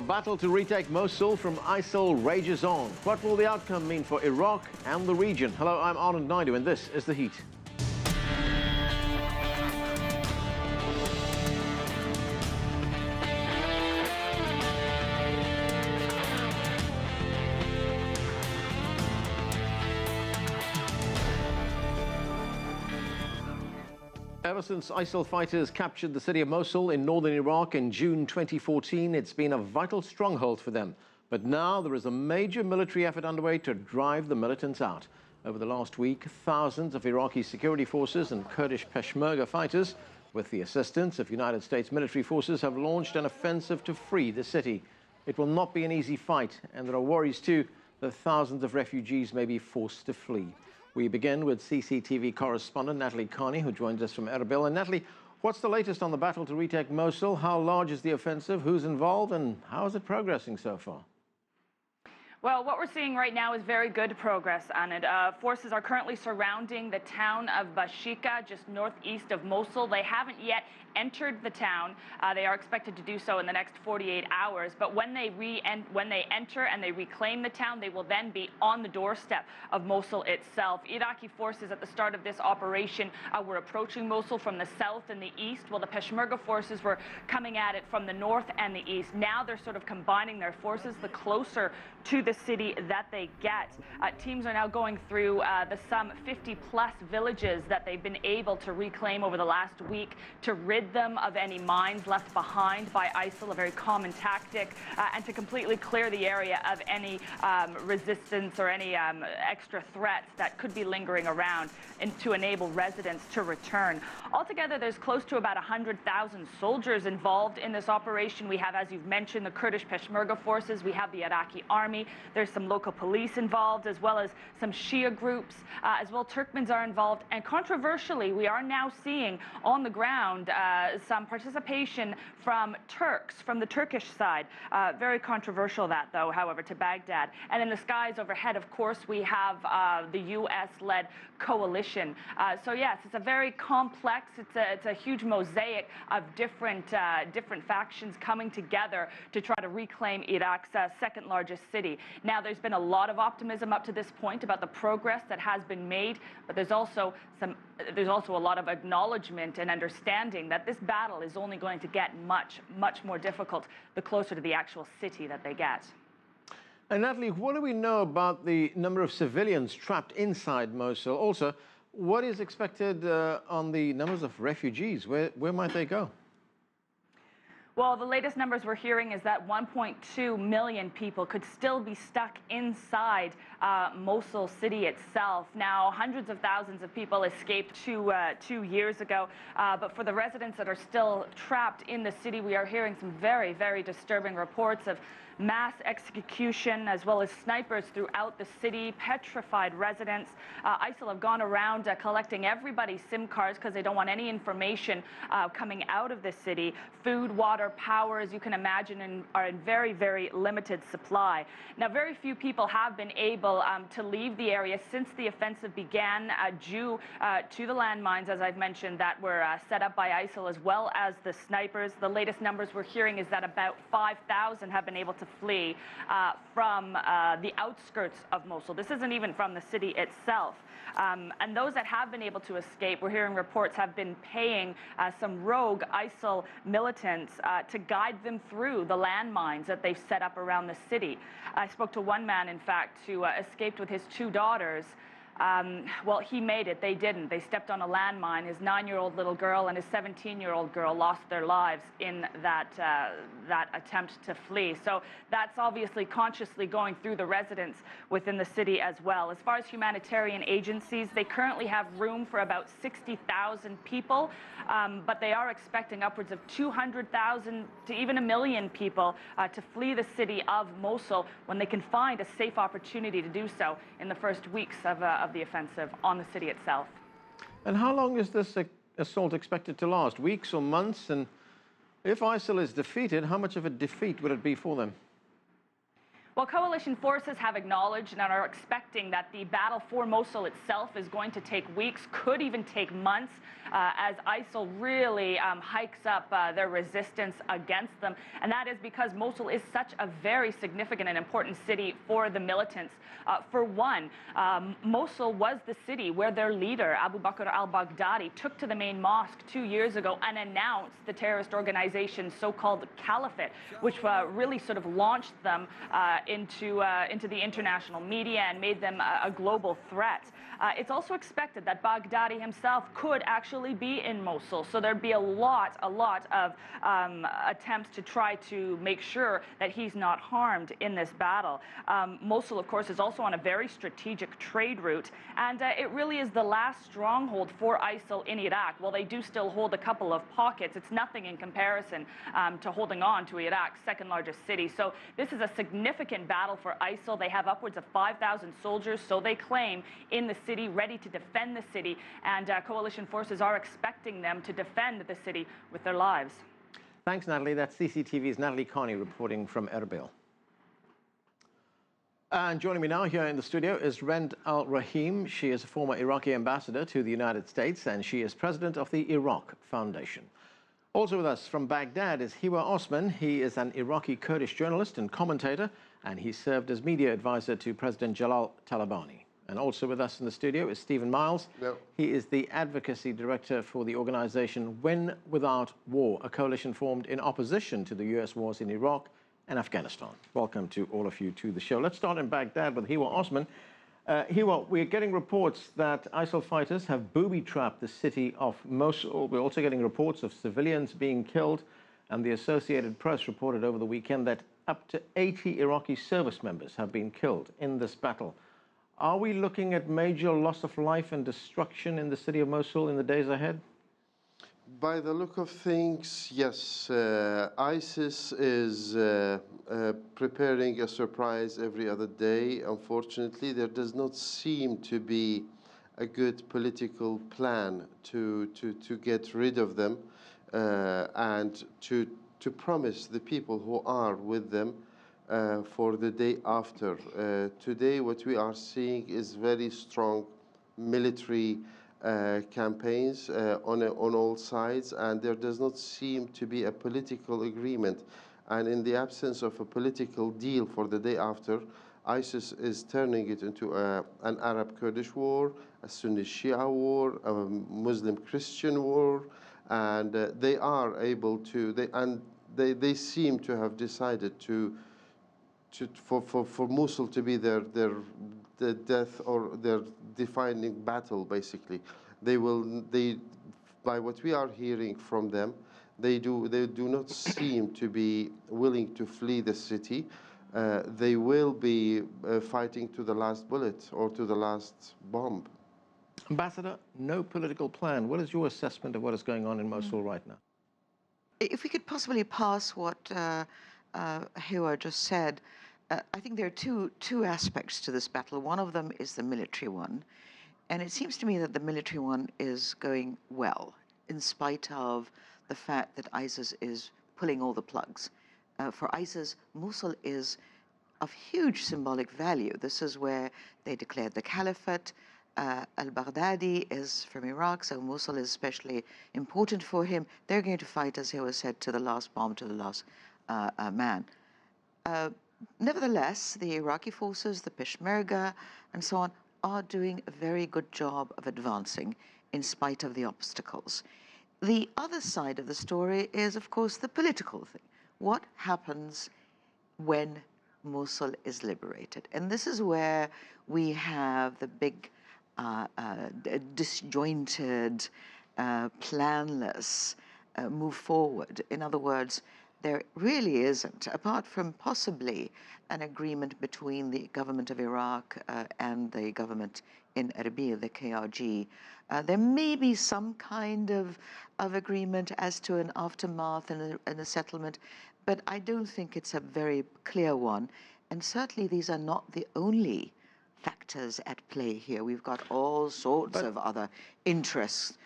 Battle to retake Mosul from ISIL rages on. What will the outcome mean for Iraq and the region? Hello, I'm Anand Naidu, and this is The Heat. Ever since ISIL fighters captured the city of Mosul in northern Iraq in June 2014, it's been a vital stronghold for them. But now there is a major military effort underway to drive the militants out. Over the last week, thousands of Iraqi security forces and Kurdish Peshmerga fighters, with the assistance of United States military forces, have launched an offensive to free the city. It will not be an easy fight, and there are worries too that thousands of refugees may be forced to flee. We begin with CCTV correspondent Natalie, who joins us from Erbil. And Natalie, what's the latest on the battle to retake Mosul? How large is the offensive? Who's involved? And how is it progressing so far? Well, what we're seeing right now is very good progress on it. Forces are currently surrounding the town of Bashika, just northeast of Mosul. They haven't yet entered the town. They are expected to do so in the next 48 hours. But when they enter and they reclaim the town, they will then be on the doorstep of Mosul itself. Iraqi forces at the start of this operation were approaching Mosul from the south and the east, while the Peshmerga forces were coming at it from the north and the east. Now they're sort of combining their forces the closer to the city that they get. Teams are now going through the some 50-plus villages that they've been able to reclaim over the last week to rid them of any mines left behind by ISIL, a very common tactic, and to completely clear the area of any resistance or any extra threats that could be lingering around, and to enable residents to return. Altogether, there's close to about 100,000 soldiers involved in this operation. We have, as you've mentioned, the Kurdish Peshmerga forces. We have the Iraqi army. There's some local police involved, as well as some Shia groups. As well, Turkmens are involved. And controversially, we are now seeing on the ground some participation from Turks, from the Turkish side. Very controversial that, though, however, to Baghdad. And in the skies overhead, of course, we have the U.S.-led coalition. So yes, it's a very complex, it's a huge mosaic of different factions coming together to try to reclaim Iraq's second largest city. Now, there's been a lot of optimism up to this point about the progress that has been made, but there's also a lot of acknowledgement and understanding that this battle is only going to get much more difficult the closer to the actual city that they get. And Natalie, what do we know about the number of civilians trapped inside Mosul? Also, what is expected on the numbers of refugees? Where might they go? Well, the latest numbers we're hearing is that 1.2 million people could still be stuck inside Mosul city itself. Now, hundreds of thousands of people escaped 2 years ago, but for the residents that are still trapped in the city, we are hearing some very, very disturbing reports of mass execution, as well as snipers throughout the city, petrified residents. ISIL have gone around collecting everybody's SIM cards because they don't want any information coming out of the city. Food, water, power, as you can imagine, are in very, very limited supply. Now, very few people have been able to leave the area since the offensive began due to the landmines, as I've mentioned, that were set up by ISIL, as well as the snipers. The latest numbers we're hearing is that about 5,000 have been able to flee from the outskirts of Mosul. This isn't even from the city itself. And those that have been able to escape, we're hearing reports, have been paying some rogue ISIL militants to guide them through the landmines that they've set up around the city. I spoke to one man, in fact, who escaped with his 2 daughters. Well, he made it. They didn't. They stepped on a landmine. His 9-year-old little girl and his 17-year-old girl lost their lives in that attempt to flee. So that's obviously consciously going through the residents within the city as well. As far as humanitarian agencies, they currently have room for about 60,000 people, but they are expecting upwards of 200,000 to even 1 million people to flee the city of Mosul when they can find a safe opportunity to do so in the first weeks of the offensive on the city itself. And how long is this assault expected to last? Weeks or months? And if ISIL is defeated, how much of a defeat would it be for them? Well, coalition forces have acknowledged and are expecting that the battle for Mosul itself is going to take weeks, could even take months, as ISIL really hikes up their resistance against them. And that is because Mosul is such a very significant and important city for the militants. For one, Mosul was the city where their leader, Abu Bakr al-Baghdadi, took to the main mosque 2 years ago and announced the terrorist organization's so-called caliphate, which really sort of launched them into the international media and made them a global threat. It's also expected that Baghdadi himself could actually be in Mosul, so there'd be a lot of attempts to try to make sure that he's not harmed in this battle. Mosul, of course, is also on a very strategic trade route, and it really is the last stronghold for ISIL in Iraq. While they do still hold a couple of pockets, it's nothing in comparison to holding on to Iraq's second largest city. So this is a significant battle for ISIL. They have upwards of 5,000 soldiers, so they claim, in the city, ready to defend the city, and coalition forces are expecting them to defend the city with their lives. Thanks, Natalie. That's CCTV's Natalie Carney reporting from Erbil. And joining me now here in the studio is Rend al-Rahim. She is a former Iraqi ambassador to the United States, and she is president of the Iraq Foundation. Also with us from Baghdad is Hiwa Osman. He is an Iraqi Kurdish journalist and commentator, and he served as media advisor to President Jalal Talabani. And also with us in the studio is Stephen Miles. Yep. He is the advocacy director for the organization Win Without War, a coalition formed in opposition to the U.S. wars in Iraq and Afghanistan. Welcome to all of you to the show. Let's start in Baghdad with Hiwa Osman. Hiwa, we're getting reports that ISIL fighters have booby-trapped the city of Mosul. We're also getting reports of civilians being killed, and the Associated Press reported over the weekend that up to 80 Iraqi service members have been killed in this battle. Are we looking at major loss of life and destruction in the city of Mosul in the days ahead? By the look of things, yes. ISIS is preparing a surprise every other day. Unfortunately, there does not seem to be a good political plan to get rid of them and to promise the people who are with them for the day after. Today, what we are seeing is very strong military campaigns on all sides, and there does not seem to be a political agreement. And in the absence of a political deal for the day after, ISIS is turning it into an Arab-Kurdish war, a Sunni-Shia war, a Muslim-Christian war, and they are able to. They seem to have decided for Mosul to be their death or their defining battle. Basically, by what we are hearing from them, they do not seem to be willing to flee the city. They will be fighting to the last bullet or to the last bomb. Ambassador, no political plan. What is your assessment of what is going on in Mosul right now? If we could possibly pass what Hiwa just said, I think there are two aspects to this battle. One of them is the military one, and it seems to me that the military one is going well, in spite of the fact that ISIS is pulling all the plugs. For ISIS, Mosul is of huge symbolic value. This is where they declared the caliphate. Al-Baghdadi is from Iraq, so Mosul is especially important for him. They're going to fight, as Hiwa said, to the last bomb, to the last man. Nevertheless, the Iraqi forces, the Peshmerga, and so on, are doing a very good job of advancing in spite of the obstacles. The other side of the story is, of course, the political thing. What happens when Mosul is liberated? And this is where we have the big disjointed, planless move forward. In other words, there really isn't, apart from possibly an agreement between the government of Iraq and the government in Erbil, the KRG. There may be some kind of agreement as to an aftermath and a settlement, but I don't think it's a very clear one. And certainly these are not the only factors at play here. We've got all sorts of other interests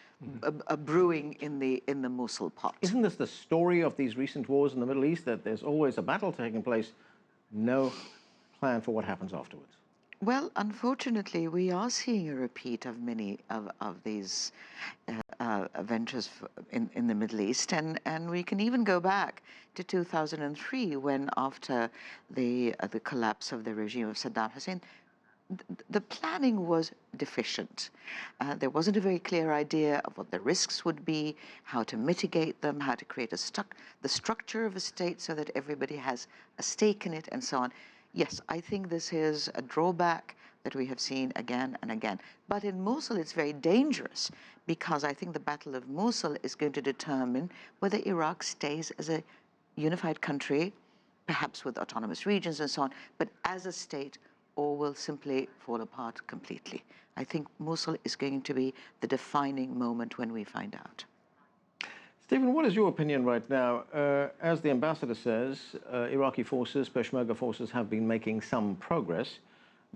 brewing in the Mosul pot. Isn't this the story of these recent wars in the Middle East, that there's always a battle taking place, no plan for what happens afterwards? Well, unfortunately, we are seeing a repeat of many of these ventures in the Middle East, and we can even go back to 2003 when, after the collapse of the regime of Saddam Hussein, the planning was deficient. There wasn't a very clear idea of what the risks would be, how to mitigate them, how to create the structure of a state so that everybody has a stake in it, and so on. Yes, I think this is a drawback that we have seen again and again. But in Mosul, it's very dangerous because I think the Battle of Mosul is going to determine whether Iraq stays as a unified country, perhaps with autonomous regions and so on, but as a state, or will simply fall apart completely. I think Mosul is going to be the defining moment when we find out. Stephen, what is your opinion right now? As the ambassador says, Iraqi forces, Peshmerga forces, have been making some progress,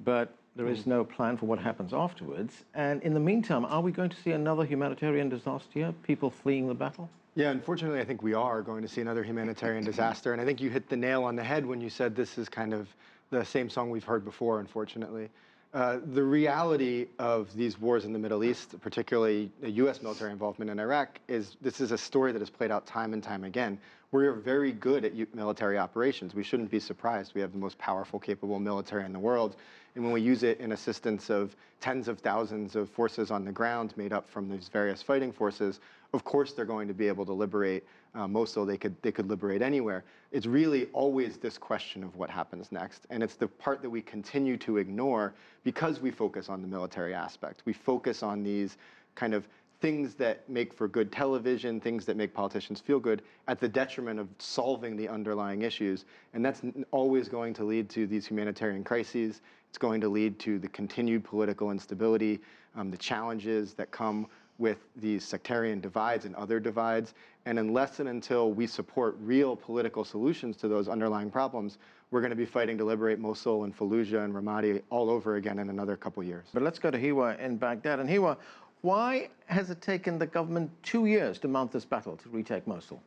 but there is no plan for what happens afterwards. And in the meantime, are we going to see another humanitarian disaster here, people fleeing the battle? Yeah, unfortunately, I think we are going to see another humanitarian disaster. And I think you hit the nail on the head when you said this is kind of the same song we've heard before, unfortunately. The reality of these wars in the Middle East, particularly the U.S. military involvement in Iraq, is this is a story that has played out time and time again. We're very good at military operations. We shouldn't be surprised. We have the most powerful, capable military in the world. And when we use it in assistance of tens of thousands of forces on the ground made up from these various fighting forces, of course they're going to be able to liberate Mosul. They could liberate anywhere. It's really always this question of what happens next. And it's the part that we continue to ignore because we focus on the military aspect. We focus on these kind of things that make for good television, things that make politicians feel good, at the detriment of solving the underlying issues. And that's always going to lead to these humanitarian crises. It's going to lead to the continued political instability, the challenges that come with these sectarian divides and other divides. And unless and until we support real political solutions to those underlying problems, we're going to be fighting to liberate Mosul and Fallujah and Ramadi all over again in another couple years. But let's go to Hiwa in Baghdad. And Hiwa, why has it taken the government 2 years to mount this battle to retake Mosul?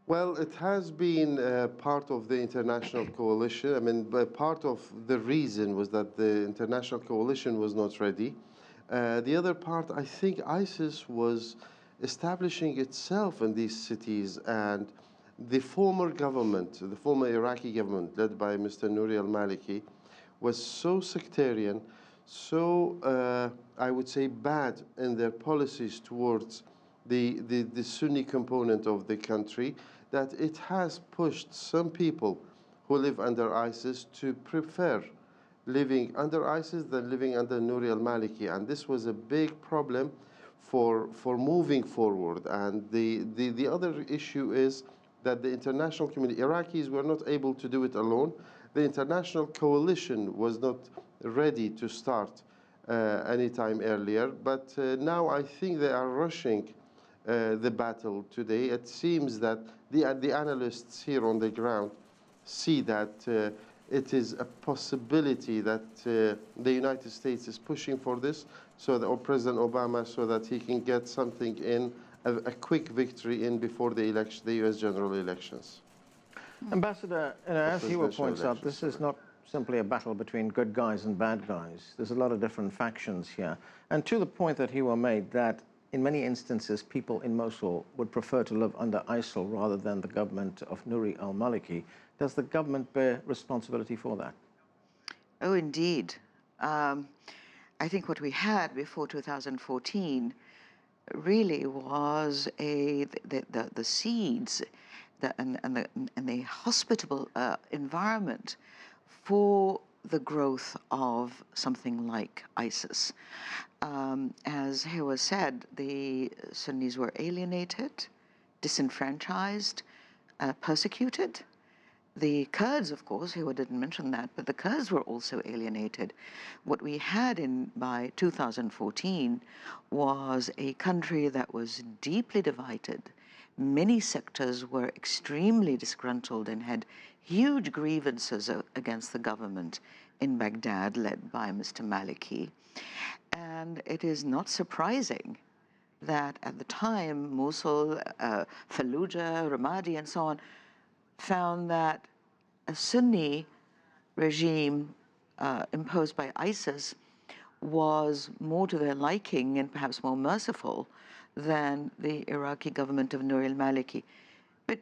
Well, it has been part of the international coalition. I mean, part of the reason was that the international coalition was not ready. The other part, I think ISIS was establishing itself in these cities, and the former government, the former Iraqi government led by Mr. Nouri al-Maliki, was so sectarian, so I would say bad in their policies towards the Sunni component of the country, that it has pushed some people who live under ISIS to prefer living under ISIS than living under Nouri al-Maliki. And this was a big problem for moving forward. And the other issue is that the international community, Iraqis were not able to do it alone. The international coalition was not ready to start any time earlier. But now I think they are rushing the battle today. It seems that the analysts here on the ground see that it is a possibility that the United States is pushing for this, so that, or President Obama, so that he can get something in, a quick victory in before the election, the U.S. general elections. Ambassador, as Hiwa points out, this is not simply a battle between good guys and bad guys. There's a lot of different factions here. And to the point that Hiwa made, that in many instances, people in Mosul would prefer to live under ISIL rather than the government of Nouri al-Maliki. Does the government bear responsibility for that? Oh, indeed. I think what we had before 2014 really was the seeds and the hospitable environment for the growth of something like ISIS. As Hiwa said, the Sunnis were alienated, disenfranchised, persecuted. The Kurds, of course, Hiwa didn't mention that, but the Kurds were also alienated. What we had by 2014 was a country that was deeply divided. Many sectors were extremely disgruntled and had huge grievances against the government in Baghdad, led by Mr. Maliki. And it is not surprising that at the time, Mosul, Fallujah, Ramadi, and so on, found that a Sunni regime imposed by ISIS was more to their liking and perhaps more merciful than the Iraqi government of Nouri al-Maliki. But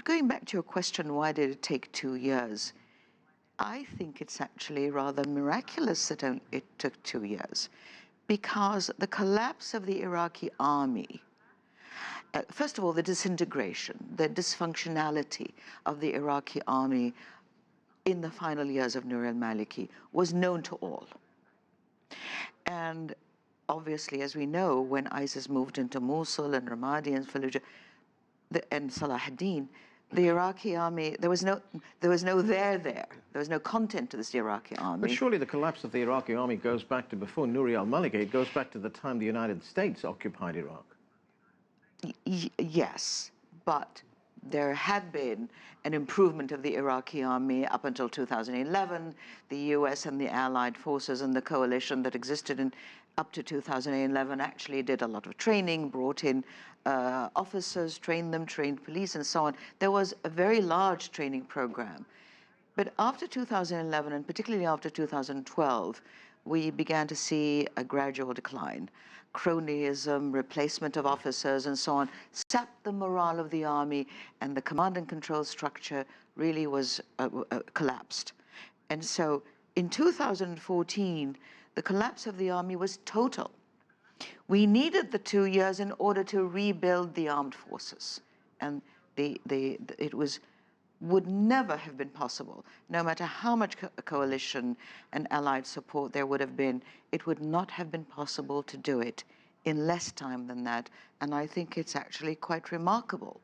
going back to your question, why did it take 2 years? I think it's actually rather miraculous that it took 2 years, because the collapse of the Iraqi army, first of all, the disintegration, the dysfunctionality of the Iraqi army in the final years of Nouri al-Maliki was known to all. And obviously, as we know, when ISIS moved into Mosul and Ramadi and Fallujah and Salah ad-Din, the Iraqi army, there was no there. There was no content to this Iraqi army. But surely the collapse of the Iraqi army goes back to before Nouri al-Maliki. It goes back to the time the United States occupied Iraq. Yes, but there had been an improvement of the Iraqi army up until 2011. The US and the allied forces and the coalition that existed up to 2011 actually did a lot of training, brought in officers, trained them, trained police, and so on. There was a very large training program. But after 2011, and particularly after 2012, we began to see a gradual decline. Cronyism, replacement of officers, and so on, sapped the morale of the army, and the command and control structure really was collapsed. And so in 2014, the collapse of the army was total. We needed the 2 years in order to rebuild the armed forces. And it would never have been possible, no matter how much coalition and allied support there would have been, it would not have been possible to do it in less time than that. And I think it's actually quite remarkable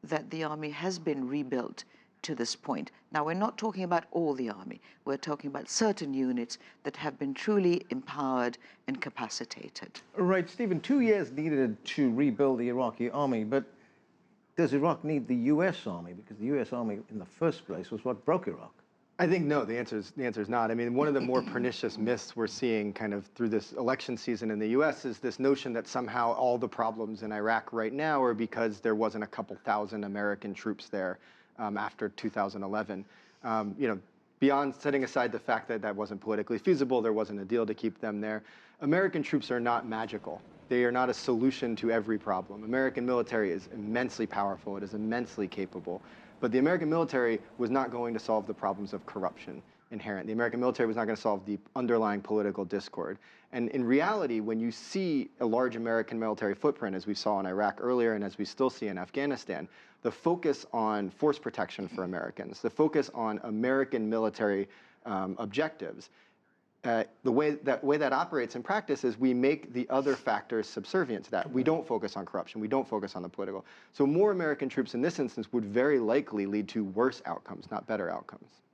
that the army has been rebuilt to this point. Now, we're not talking about all the army. We're talking about certain units that have been truly empowered and capacitated. Right, Stephen, 2 years needed to rebuild the Iraqi army, but does Iraq need the U.S. army? Because the U.S. army in the first place was what broke Iraq. I think no, the answer is not. I mean, one of the more pernicious myths we're seeing kind of through this election season in the U.S. is this notion that somehow all the problems in Iraq right now are because there wasn't a couple thousand American troops there after 2011. Beyond setting aside the fact that that wasn't politically feasible, there wasn't a deal to keep them there, American troops are not magical. They are not a solution to every problem. American military is immensely powerful. It is immensely capable. But the American military was not going to solve the problems of corruption inherent. The American military was not going to solve the underlying political discord. And in reality, when you see a large American military footprint, as we saw in Iraq earlier and as we still see in Afghanistan, the focus on force protection for Americans, the focus on American military objectives, the way that operates in practice is we make the other factors subservient to that. We don't focus on corruption. We don't focus on the political. So more American troops in this instance would very likely lead to worse outcomes, not better outcomes.